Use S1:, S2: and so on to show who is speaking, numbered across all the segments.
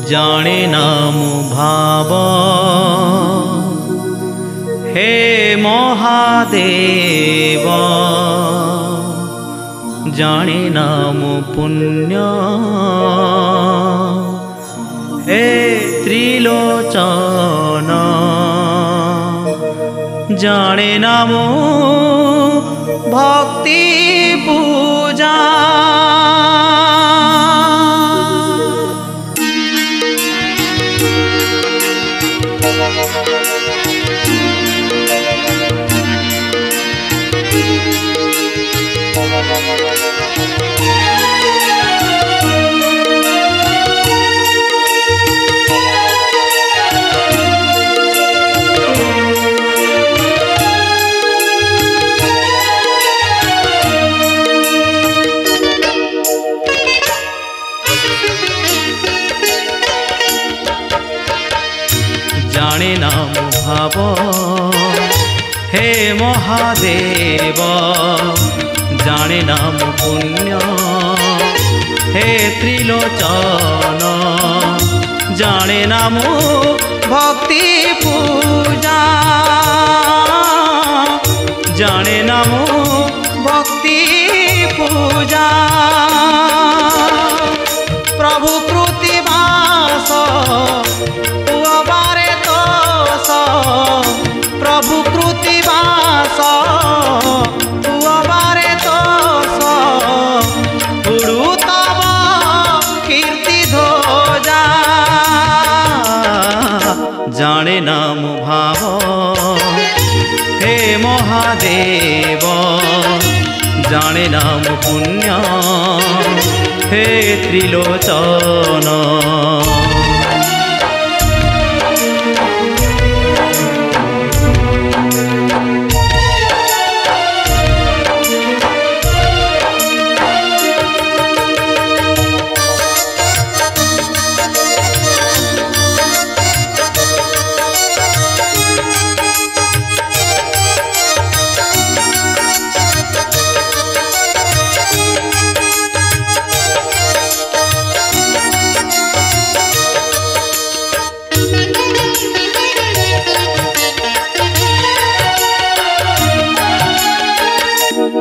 S1: जाने नाम भाव हे महादेव, जाने नाम पुण्य हे त्रिलोचन, जाने नाम भक्ति पूजा। जाने नाम भाव हे महादेव, जाने नाम पुण्य हे त्रिलोचन, जाने नाम भक्ति पूजा, जाने नाम भक्ति पूजा। प्रभु कृतिवास प्रभु कृतिवास तुअबारे तोष उड़ू तब कीर्ति ध्वजा। जाने नाम भाव हे महादेव, जाने नाम पुण्य हे त्रिलोचन।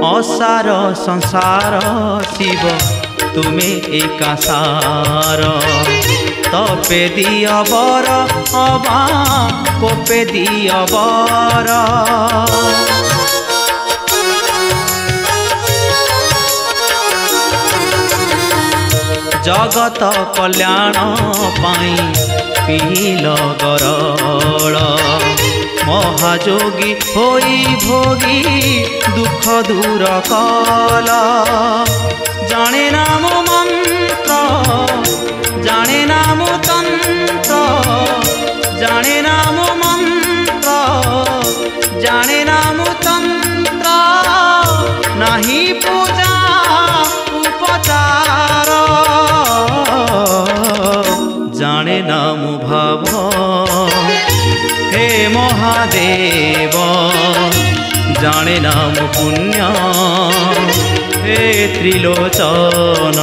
S1: असार संसार शिव तुमे एका सार, तपे दिया बर अबा कोपे दिया बर। जगत कल्याण पाई पील गरल, महाजोगी होई भोगी दुख दूर कल। जाने नाम मंत्र, जाने नाम तंत्र, जाने नाम मंत्र, जाने नाम तंत्र, नहीं पूजा उपचार। जाने नाम भाव हे महादेव, जाने नाम पुण्य हे त्रिलोचन।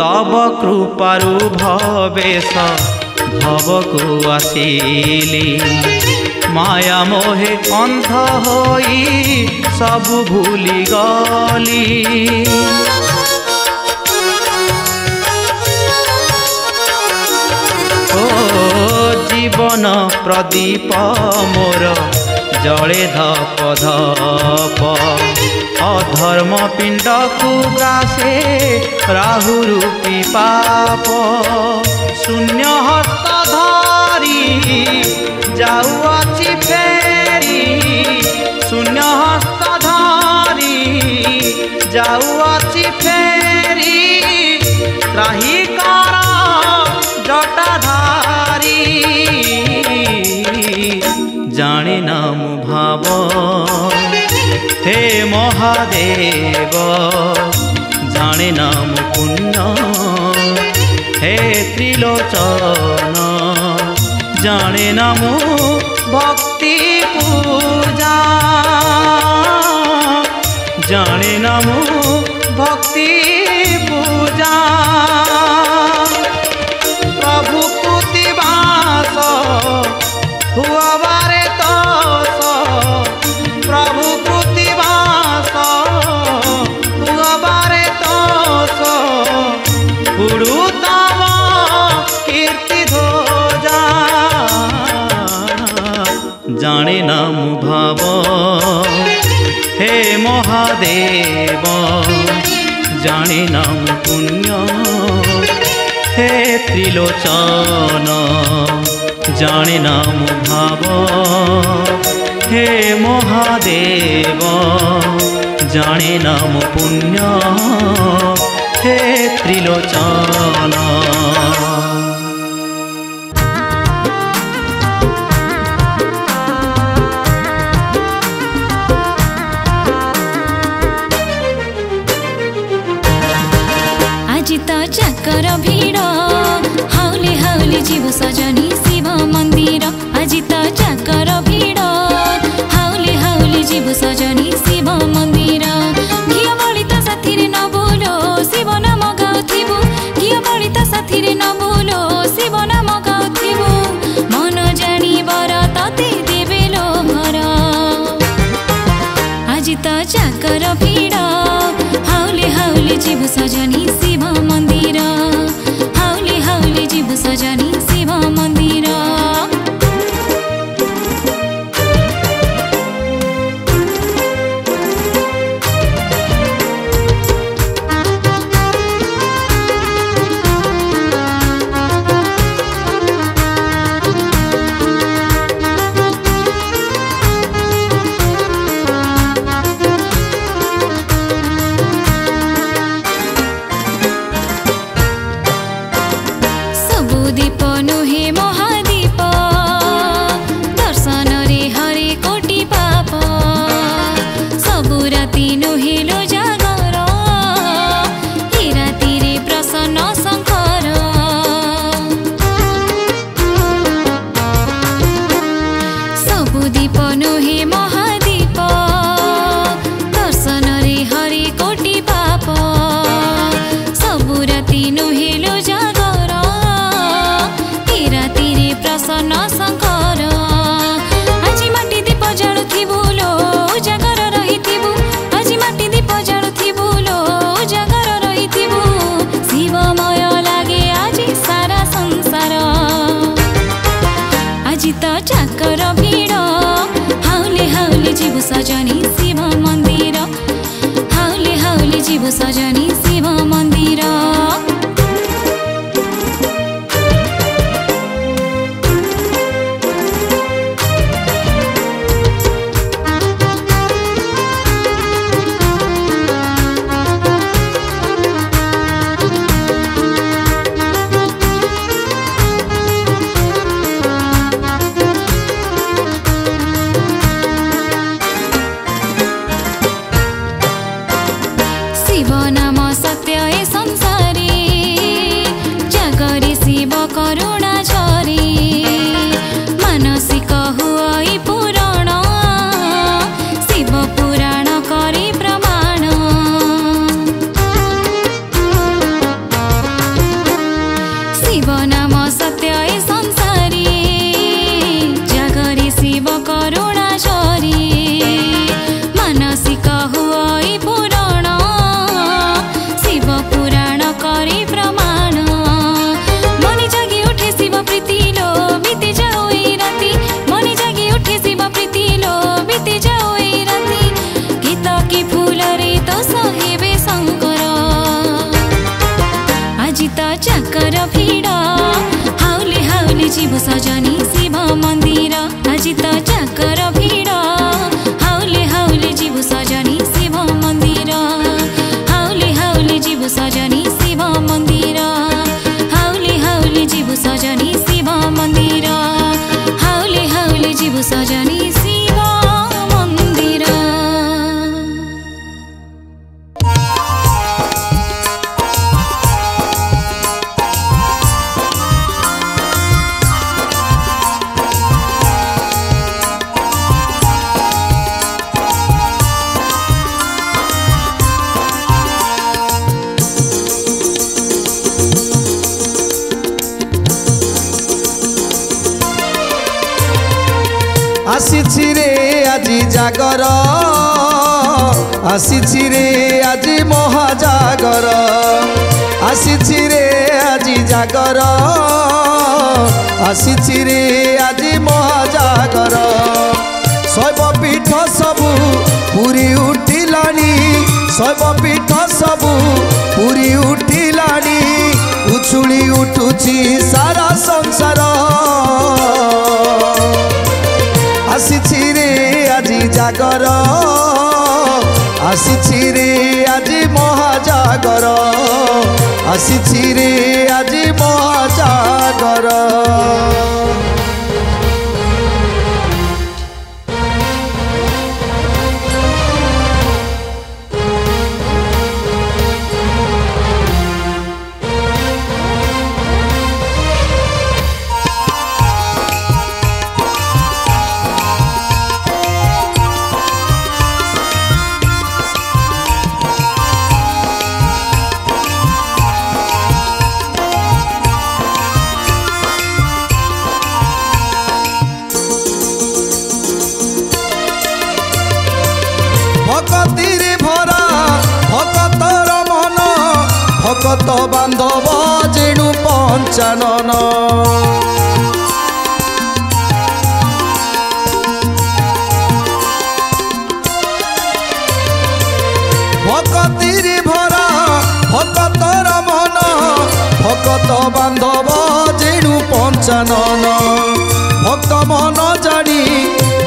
S1: तब कृपारु भवेश भवकु आसिली, माया मोहे अंध होई सब भूली गली। ओ जीवन प्रदीप मोर जले धप धप, अधर्म पिंड को ग्रासे राहु रूपी पाप। शून्य हस्त धरी जाऊँगी फेरी शून्य हस्त धरी जाऊँगी फेरी त्राही कर जटाधारी जाने ना मु भाव हे महादेव जाने ना मु पुण्य हे त्रिलोचन जाने ना मु भक्ति पूजा जाने ना मु भक्ति पूजा प्रभु कुतिवास हुआ बारे तोस प्रभु कुतिवास हुआ बारे तोस उड़ुतम कीर्ति ध्वजा जाने ना मु भाव हे महादेव जाने ना मु पुण्य हे त्रिलोचन जाने ना मु भाव हे महादेव जाने ना मु पुण्य हे त्रिलोचन
S2: चाकर भीड़ हाउले हाउले जीव सजनी शिव मंदिर আজি तो चाकर भीड़ हाउले हाउले जीव सजनी शिव मंदिर घिया बलिता साथी न बोलो शिव नाम गाउथिबु घिया बलिता साथी न बोलो शिव नाम गाउथिबु मन जानी बर तते देबे लो घर আজি तो चाकर भीड़ हाउले हाउले जीव सजनी शिव मंदिर हाउले हाउले जीव सजनी शिव मंदिर चाकर भीड़ हाउले हाउले जीव सजनी शिव मंदिर हाउले हाउले जीव सजनी शिव मंदिर शिव नाम सत्य ए संसारी जगरे शिव करुणा झरी मानसिक हुई पुराण शिव पुराण करे प्रमाण शिव नाम सत्य ए संसारी जगरे शिव करुणा झरी मानसिक हुई पुराण शिव पुराण करे प्रमाण मनी जागी उठे शिव प्रीति लो बीती जाओ राति मनी जागी उठे शिव प्रीति लो बीती जाओ राति गीत की फूल रे तो सहेबे शंकर আজি तो चाकर भीड़ हाउले हाउले जीव सजनी शिव मंदिर আজি তো জাগর ভিড় হাউলি হাউলি ଯିବୁ ସଜনী ଶିବ ମନ୍ଦିର ହାଉଲି ହାଉଲି ଯିବୁ ସଜনী ଶିବ ମନ୍ଦିର ହାଉଲି ହାଉଲି ଯିବୁ ସଜনী ଶିବ ମନ୍ଦିର ହାଉଲି ହାଉଲି ଯିବୁ ସଜনী ଶିବ ମନ୍ଦିର।
S3: आसीछि रे आजी जागर आसीछि रे आजी महाजागर आसीछि रे आजी जागर आसीछि रे आजी महाजागर शैव पीठ सबु पुरी उठिलानी शैव पीठ सबु पुरी उठिलानी उछुली उठुछि सारा संसार आसीछि रे आजी जागर आसीछि रे आजी महाजागर आसीछि रे आजी महाजागर। भक्तिरे भरा भक्तर मन भक्त बांधव जेणु पंचानन भक्तिरे भरा भक्तर मन भक्त बांधव जेणु पंचानन भक्त मन जानी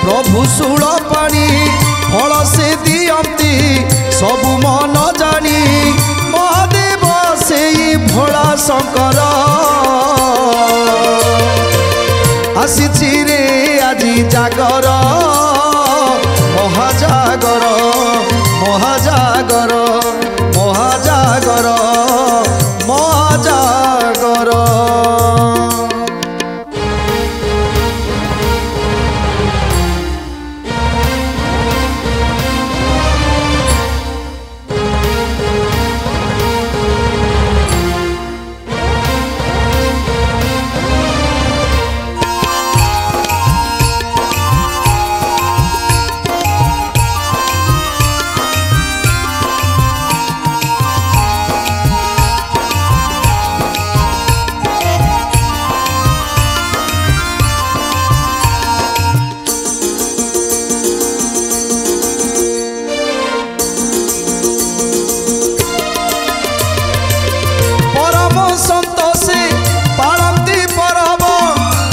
S3: प्रभु शूल पाणी फल से दियंती सबु मन जानी महादेव से भोला शंकर आसीछि रे आजी जागर महाजागर महाजागर महाजागर महाजागर।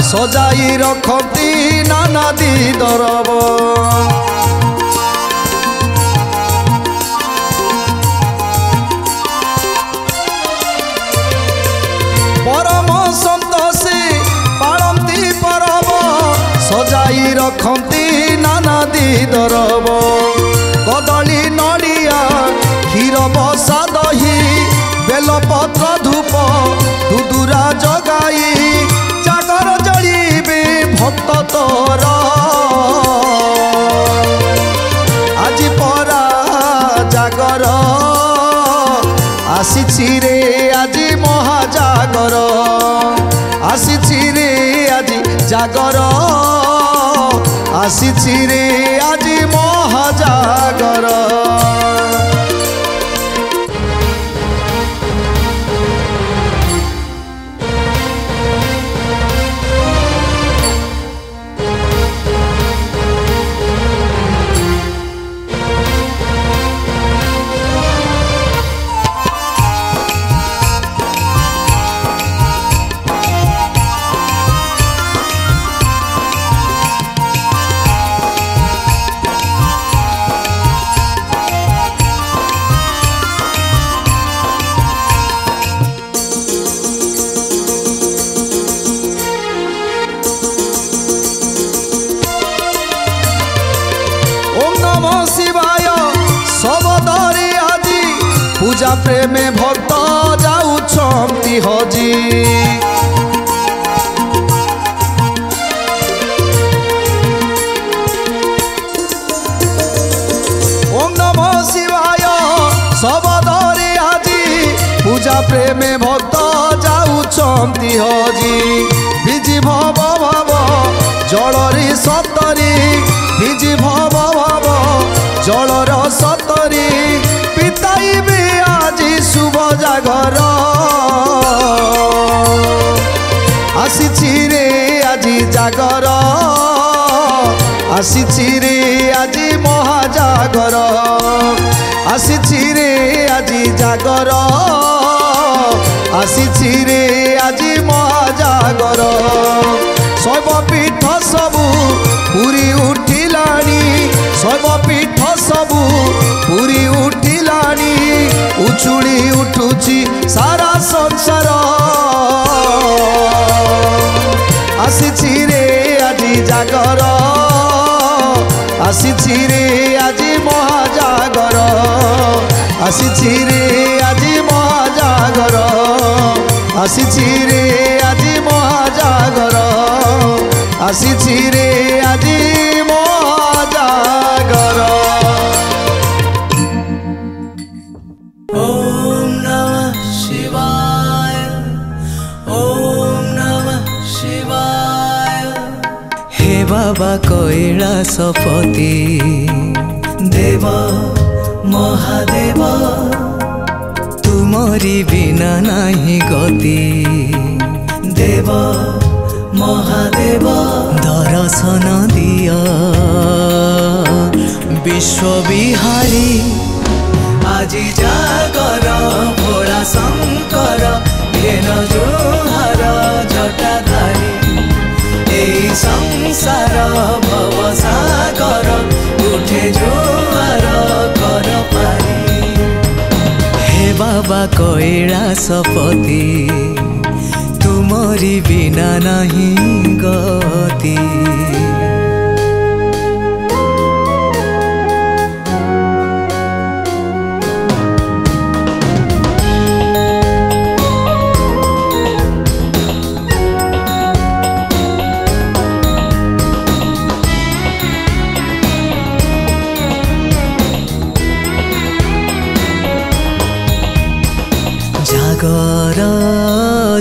S3: सजाई रखती नाना दी दरब परम सन्तोषी पालती परब सजाई रखती नाना दी दरब कदली नड़िया क्षीर बसा दही बेलपत्र धूप दुदुरा जगाई जागर जड़ीबे भक्त तोर आज परा जागर आसीछि रे आजी महाजागर आसीछि रे आजी जागर आसीछि रे आजी महाजागर। पूजा प्रेमे भक्त जाउछंती हजी ओम नमः शिवाय सबदरे आजी पूजा प्रेमे भक्त जाउछंती हजी बिजी भव भव जलरी सतरी बिजी भव भव जलर सतरी पिताइबे आजी शुभ जागर आसीछि रे आजी जागर आसीछि रे आजी महाजागर आसीछि रे आजी जागर आसीछि रे आजी महाजागर शैवपीठ सबु पूरी उठिलानी शैवपीठ सबु पूरी उठिलानी उछुड़ी उठुची सारा संसार आसीछि रे आजी जागर आसीछि रे आजी महाजागर आसीछि रे आजी महाजागर आसीछि रे आजी महाजागर आसीछि रे आजी महाजागर
S4: ओम नमः शिवाय ओम नमः शिवाय हे बाबा कैलासपति देव महादेव तुमरी बिना नहीं गति देव महादेव दर्शन दिया विश्वविहारी আজি जागर भोला शंकर घेन जोहार जटाधारी এই संसार भव सागर उठे जोहार कर पारी हे बाबा कैलासपति तुमरी बिना नहीं गति जागर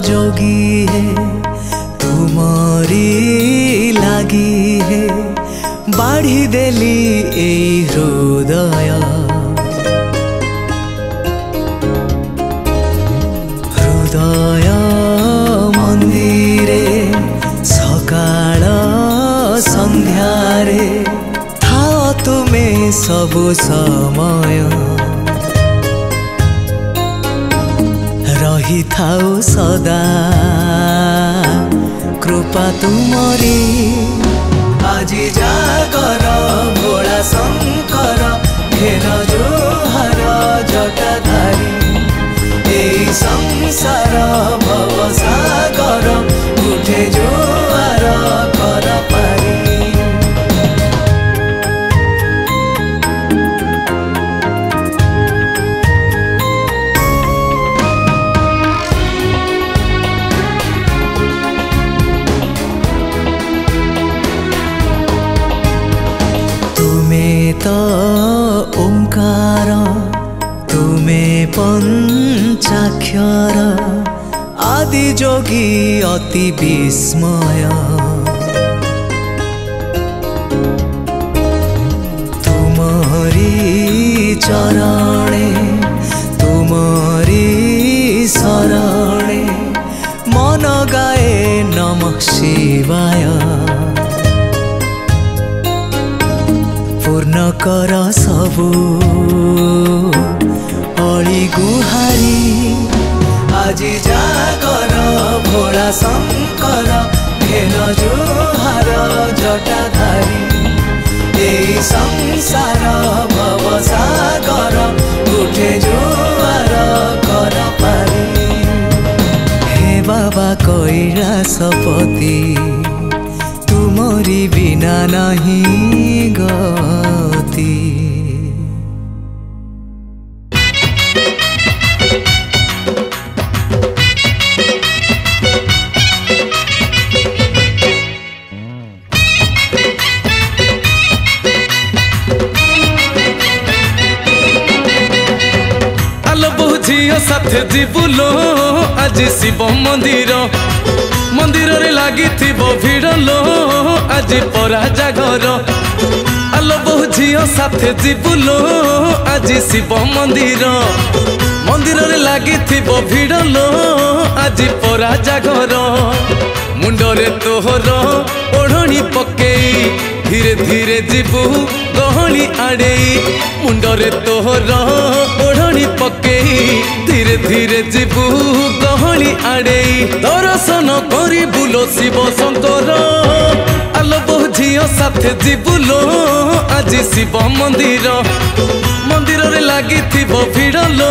S4: जोगी है तुमरी लागी है बाढ़ी देली ए हृदय हृदय मंदिरे सकाळ संध्यारे थाओ तुमे सबु समय रही थाओ सदा कृपा तुमरी আজি जागर भोला शंकर घेन जोहार जटाधारी এই संसार भव सागर उठे जोहार कर पारी ओंकार तुमे पंचाक्षर आदि जोगी अति विस्मय तुमरी चरणे तुमरी शरणे मन गाए नमः शिवाय पूर्ण कर सबु अली गुहारी আজি जागर भोला शंकर घेन जोहार जटाधारी এই संसार भव सागर उठे जोहार कर पारी हे बाबा कैलासपति तुमरी बिना नहीं गति
S5: साथे जीवुलो आज शिव मंदिर मंदिर रे लागी भिड़ लो आज परा जागर आलो बहु झियो साथे जीवुलो आज शिव मंदिर मंदिर रे लागी भिड़ लो आज परा जागर मुंडरे तोहर ओढ़णी पकेई धीरे धीरे जीवु गहली आड़े मुंडरे तोहर ओढ़णी पकेई धीरे धीरे जीवु गहली आड़े दर्शन करी बुलो शिव शंकर आलो बहु झियो साथे जीवुलो आज शिव मंदिर मंदिर रे लागी भिड़ लो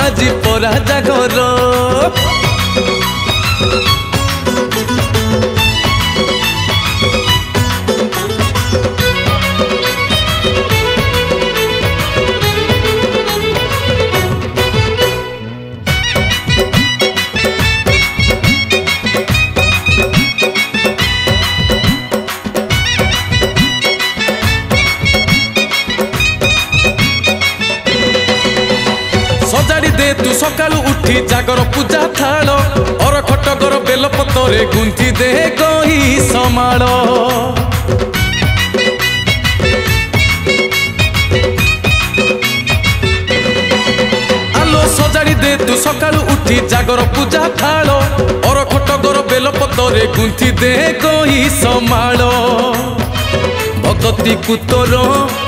S5: आज परा जागर तू सकालू उठी जागर पूजा थाल और खटगर बेलपतरे गुंथी दे गई समाड़ आलो सजाड़ी दे तू सकालू उठी जागर पूजा थाल और खटगर बेलपतरे गुंथी दे गई समाड़ भगती कुतोर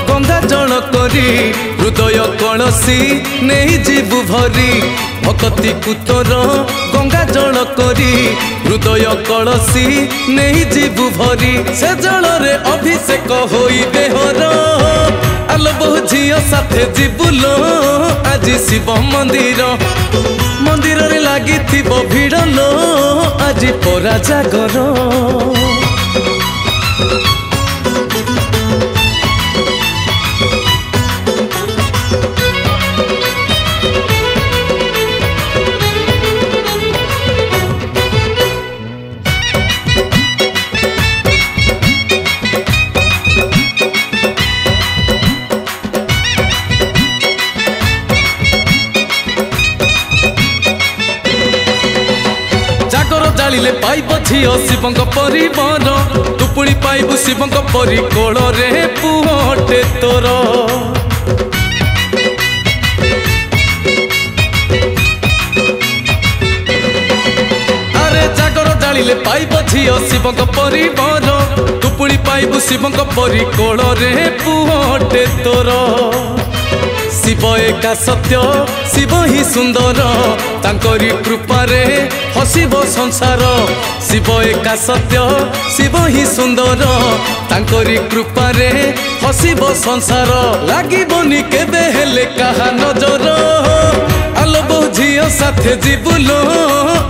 S5: गंगा जल करी हृदय कलसी नहीं जीवु भरी भगती कुतोर गंगा जल करी हृदय कलसी नहीं जीवु भरी से जल रे अभिषेक होई देहर आलो बहु झियो साथे जीवुलो आज शिव मंदिर मंदिर रे लागी भिड़ लो आज परा जागर जालिले पाइब झियो शिवंक परिवार तुपुड़ी पाइबु शिवंक परी कोल रे पुहटे तोर अरे जागर जालिले पाइब झियो शिवंक परिवार तुपुड़ी पाइबु शिवंक परी कोल रे पुहटे तोर शिव एका सत्य शिव ही सुंदर तांकरी कृपारे हसिब संसार शिव एका सत्य शिव ही सुंदर तांकरी कृपारे हसिब संसार लागिबनी केबे हेले कहा नजर आलो बहु झियो साथे जीवुलो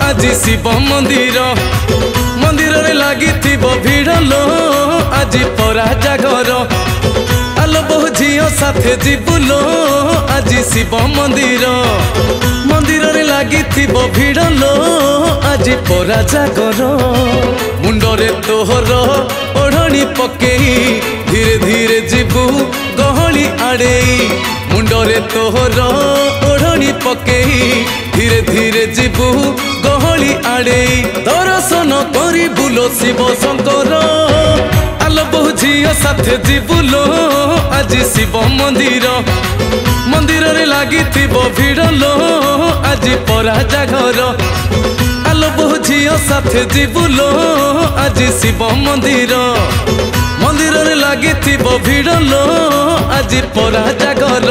S5: आज शिव मंदिर मंदिर रे लागी भिड़ लो आज परा जागर आलो बहु झियो साथे जीवुलो आज शिव मंदिर मंदिर रे लागी भिड़ लो आज परा जागर मुंडरे तोहर ओढ़णी पकेई धीरे धीरे जीवु गहली आड़े मुंडरे तोहर ओढ़णी पकेई धीरे धीरे जीवु गहली आड़े दर्शन करी बुलो शिव शंकर आलो बहु झियो साथे जीवुलो आज शिव मंदिर मंदिर रे लागी भिड़ लो आज परा जागर आलो बहु झियो साथे जीवुलो आज शिव मंदिर मंदिर रे लागी भिड़ लो आज परा जागर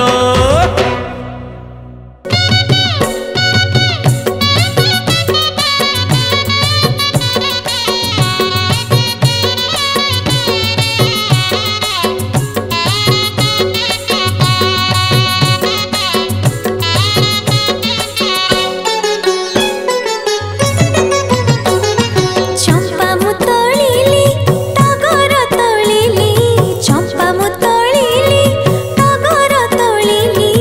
S2: चंपा मु तोलिली टगर तोलिली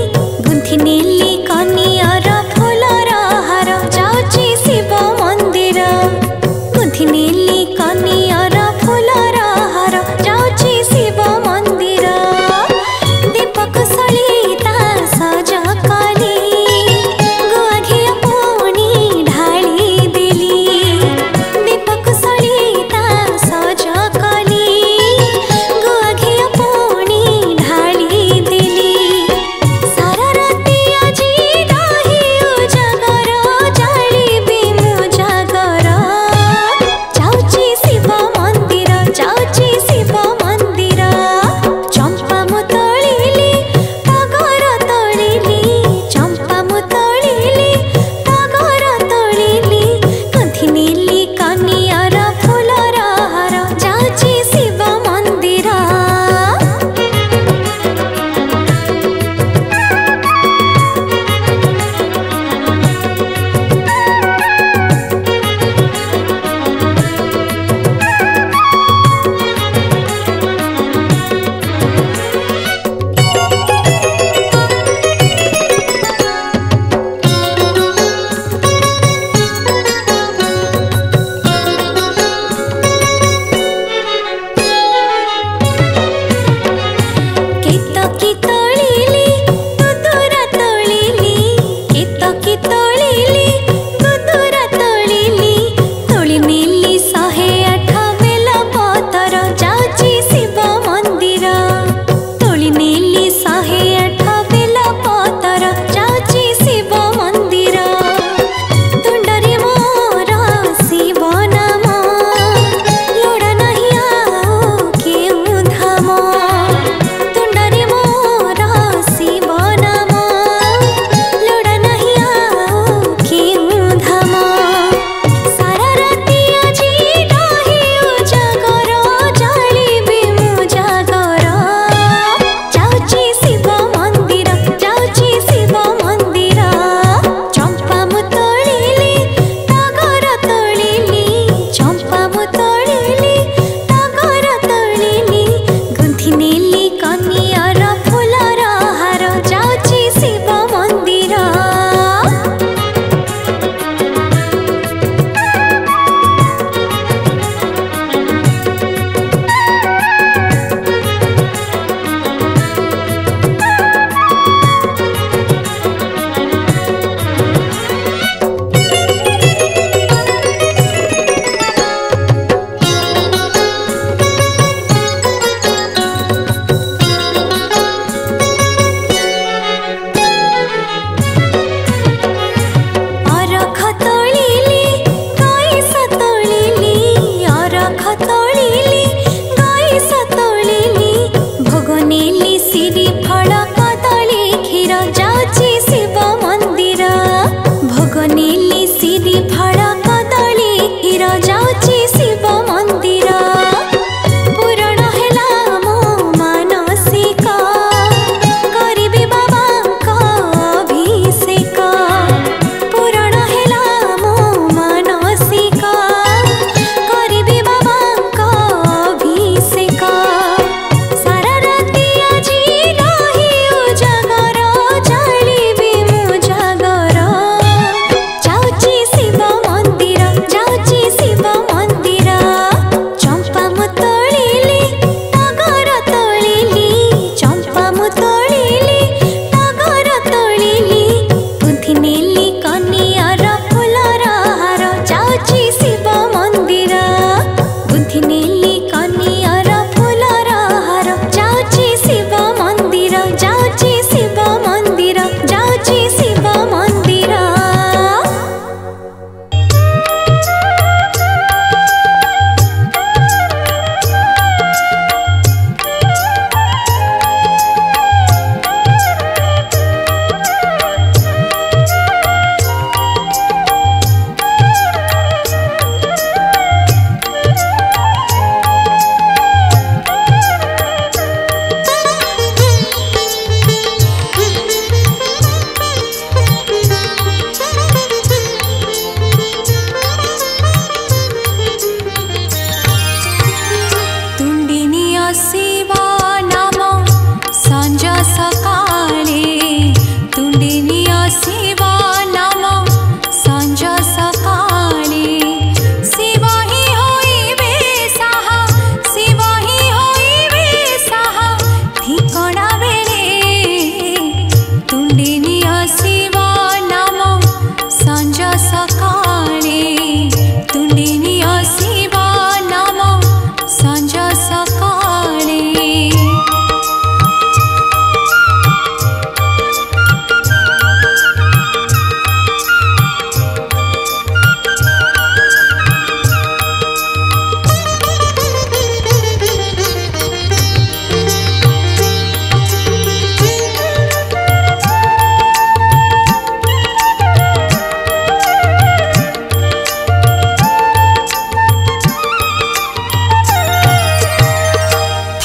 S2: ଆସିବା ନାମ ସଞ୍ଜ ସକାଳେ ତୁଣ୍ଡିନି ଆସିବା ନାମ ସଞ୍ଜ ସକାଳେ ଶିବ ହିଁ ହୋଇବେ ସାହା ଶିବ ହିଁ ହୋଇବେ ସାହା ଠିକଣା ବେଳେ ତୁଣ୍ଡିନି ଆସିବା ନାମ ସଞ୍ଜ ସକାଳେ ତୁଣ୍ଡିନି ଆସିବା ନାମ ସଞ୍ଜ ସକାଳେ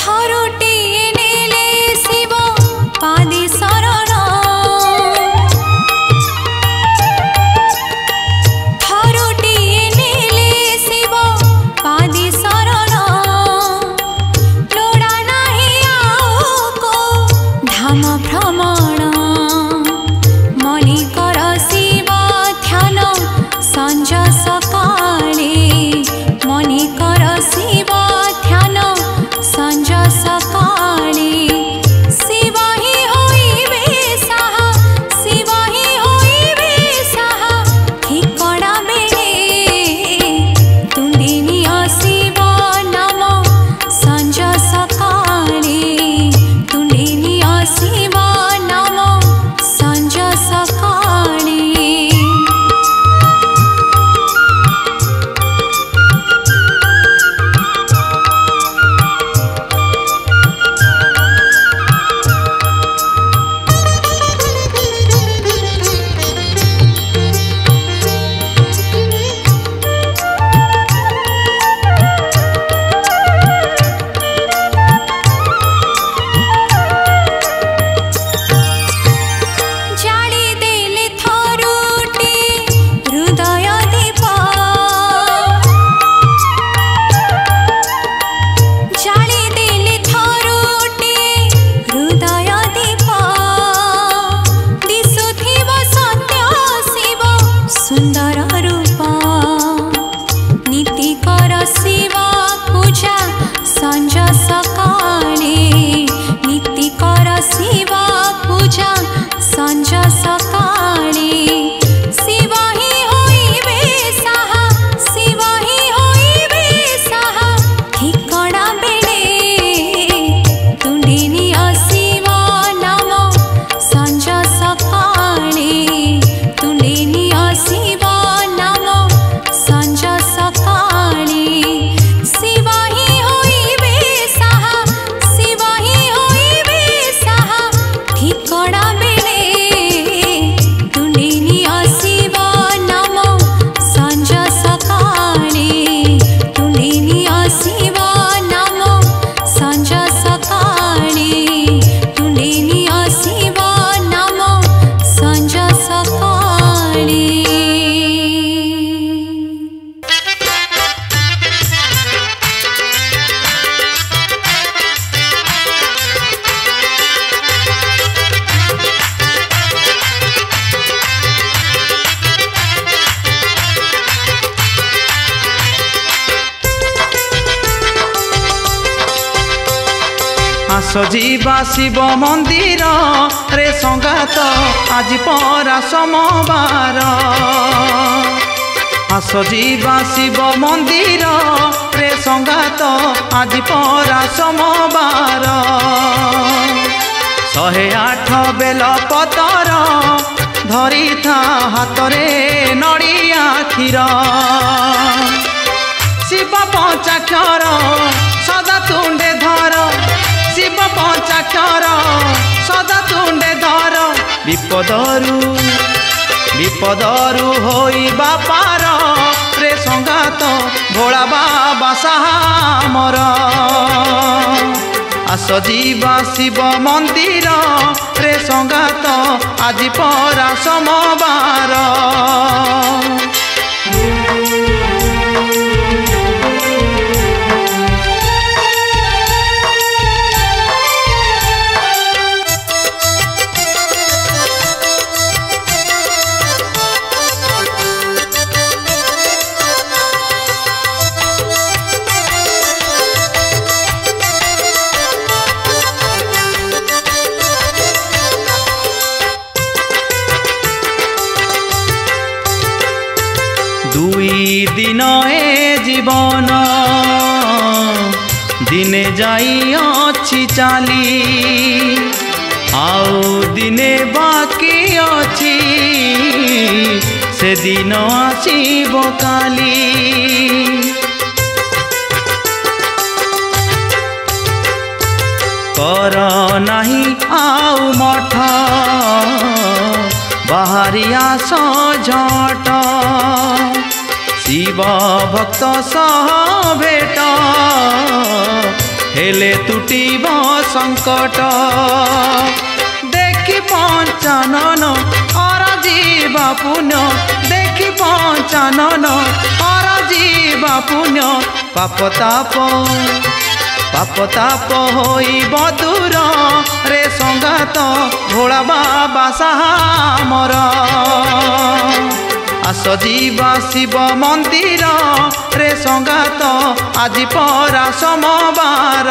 S2: ଥରୁଟିଏ ନେଲେ ଶିବ ପାଦେ ଶରଣ ଥରୁଟିଏ ନେଲେ ଶିବ ପାଦେ ଶରଣ ଲୋଡ଼ା ନାହିଁ ଆଉ କୋ ଧାମ ଭ୍ରମଣ ମଣିକର ଶିବ ଧ୍ୟାନ ସଞ୍ଜ ସକାଳେ ମଣିକର ଶିବ ଧ୍ୟାନ ସଞ୍ଜ ସକାଳେ ଶିବ ହିଁ ହୋଇବେ ସାହା ଶିବ ହିଁ ହୋଇବେ ସାହା ଠିକଣା ବେଳେ ତୁଣ୍ଡିନି ଆସିବ ନାମ ସଞ୍ଜ ସକାଳେ ତୁଣ୍ଡିନି ଆସିବ ନାମ ସଞ୍ଜ ସକାଳେ ଜାଳି ଦେଲେ ଥରୁଟି ହୃଦୟ ଦୀପ ଜାଳି ଦେଲେ ଥରୁଟି ହୃଦୟ ଦୀପ ଦିଶୁଥିବ ସତ୍ୟ ଶିବ ସୁନ୍ଦର ରୂପ ନୀତି କର ଶିବ ପୂଜା ସଞ୍ଜ ସକାଳେ ନୀତି କର ଶିବ ପୂଜା ସଞ୍ଜ ସକାଳେ ଶିବ ହିଁ ହୋଇବେ ସାହା ଶିବ ହିଁ ହୋଇବେ ସାହା ଠିକଣା ବେଳେ ତୁଣ୍ଡିନି ଆସିବ ନାମ ସଞ୍ଜ ସକାଳେ ତୁଣ୍ଡିନି ଆସିବ ନାମ ସଞ୍ଜ ସକାଳେ ଶିବ ହିଁ ହୋଇବେ ସାହା ଶିବ ହିଁ ହୋଇବେ ସାହା ଠିକଣା ବେଳେ ତୁଣ୍ଡିନି ଆସିବ ନାମ ସଞ୍ଜ ସକାଳେ ତୁଣ୍ଡିନି ଆସିବ ନାମ ସଞ୍ଜ ସକାଳେ ତୁଣ୍ଡିନି ଆସିବ ନାମ ସଞ୍ଜ ସକାଳେ
S1: ଆସ ଯିବା ଶିବ ମନ୍ଦିର ରେ ସଙ୍ଗାତ ଆଜି ପରା ସୋମବାର ଆସ ଯିବା ଶିବ ମନ୍ଦିର ରେ ସଙ୍ଗାତ ଆଜି ପରା ସୋମବାର 108 ବେଲ ପତର ଧରିଥା ହାତରେ ନଡ଼ିଆ କ୍ଷୀର ଶିବ ପଞ୍ଚାକ୍ଷର ସଦା ତୁଣ୍ଡେ ଧର ଶିବ ପଞ୍ଚାକ୍ଷର ସଦା ତୁଣ୍ଡେ ଧର ବିପଦରୁ ହୋଇବା ପାର ରେ ସଙ୍ଗାତ ଭୋଳା ବାବା ସାହା ମୋର ଆସ ଯିବା ଶିବ ମନ୍ଦିର ରେ ସଙ୍ଗାତ ଆଜି ପରା ସୋମବାର जीवन दिने जाई अछि चाली आउ दिने बाकी अछि से दिन आसीब काली कर नाही आउ मठ बाहरिया सझट शिव भक्त सह भेट हेले तुटिब संकट देखि पंचानन अर जीवा पुण्य देखि पंचानन अर जीवा पुण्य पाप ताप होइब दूर रे संगात भोला बाबा सामर आस जीवा शिव मंदिर रे संगात आज परा सोमवार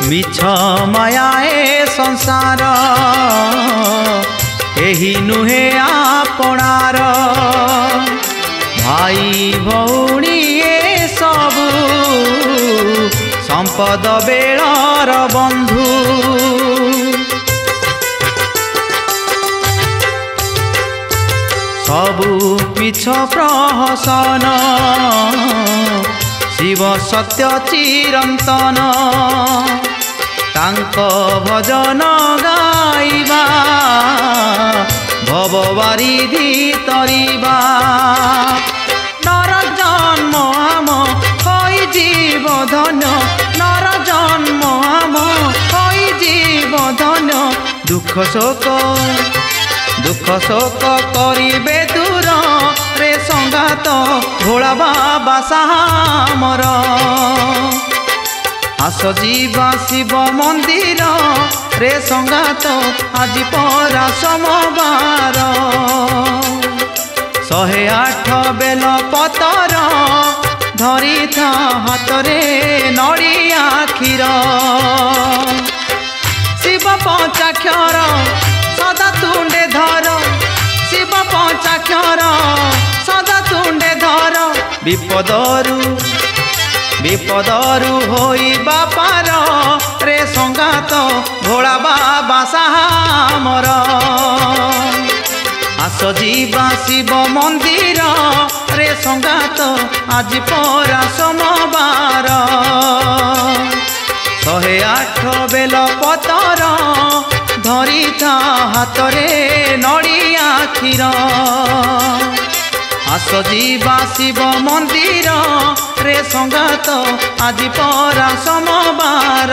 S1: मिछ माया ए संसार एही नुहे आपणार भाई भौणी ए सबु संपद बेलर बंधु सबु मिछ प्रहसन शिव सत्य चिरंतन तांक भजन गाइबा भव बारिधि तरिबा नर जन्म आम होई जीव धन्य नर जन्म आम होई जीव धन्य दुख शोक करिबे दूर रे संगात भोला बाबा सामर आस जीवा शिव मंदिर रे संगात आज परा सोमवार 108 बेल पतर धरी था हाथ रे नड़िया क्षीर शिव पंचाक्षर सदा तुंडे धर शिव पंचाक्षर सदा तुंडे धर विपदरू होइबा पार रे संगात भोला बाबा सामर आस जीवा शिव मंदिर रे संगात आज परा सोमवार 108 बेल पतर धरी था हाथ रे नड़िया क्षीर आस जीवा शिव मंदिर रे संगात आज परा सोमवार।